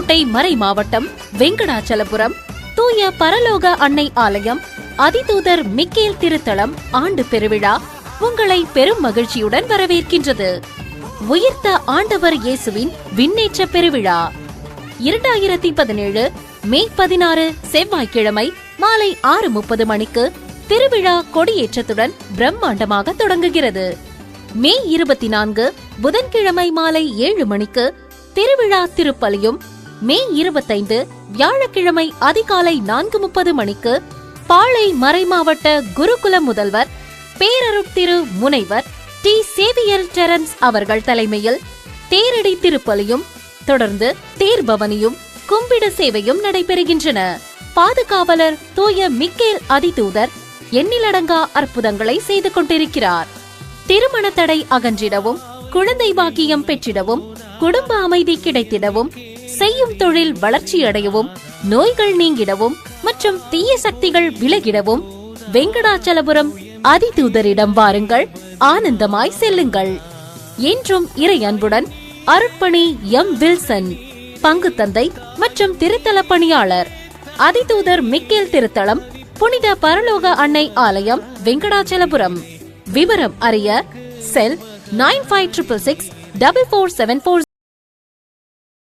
புதுக்கோட்டை மறை மாவட்டம் வெங்கடாச்சலபுரம் தூய பரலோக அன்னை ஆலயம் அதிதூதர் மிக்கேல் திருத்தலம் ஆண்டு பெருவிழா உங்களை பெரும் மகிழ்ச்சியுடன் வரவேற்கின்றது. உயிர்த்த ஆண்டவர் இயேசுவின் விண்ணேற்ற பெருவிழா 2017 மே 16 செவ்வாய்க்கிழமை மாலை 6:30 மணிக்கு திருவிழா கொடியேற்றத்துடன் பிரம்மாண்டமாக தொடங்குகிறது. மே 24 புதன்கிழமை மாலை 7 மணிக்கு திருவிழா திருப்பலியும், மே 25 வியாழக்கிழமை அதிகாலை 4:30 மணிக்கு பாளை மறைமாவட்ட குருகுல முதல்வர் பேரருட்திரு முனைவர் டி. சேவியர் டெரன்ஸ் அவர்கள் தலைமையில் தேரடி திருப்பலியும், தொடர்ந்து தேர்பவனியும் கும்பிட சேவையும் நடைபெறுகின்றன. பாதுகாவலர் தூய மிக்கேல் அதிதூதர் எண்ணிலடங்கா அற்புதங்களை செய்து கொண்டிருக்கிறார். திருமண தடை அகன்றிடவும், குழந்தை பாக்கியம் பெற்றிடவும், குடும்ப அமைதி கிடைத்திடவும், செய்யும் தொழில் வளர்ச்சியடையவும், நோய்கள் நீங்கிடவும் மற்றும் தீய சக்திகள் விலகிடவும் வெங்கடாச்சலபுரம் அதிதூதரிடம் வாருங்கள், ஆனந்தமாய் செல்லுங்கள். என்றும் இறை அன்புடன் அருட்பணி எம். வில்சன், பங்கு தந்தை மற்றும் திருத்தல பணியாளர், அதிதூதர் மிக்கேல் திருத்தலம், புனித பரலோக அன்னை ஆலயம், வெங்கடாச்சலபுரம். விவரம் அறிய செல் 9566 4474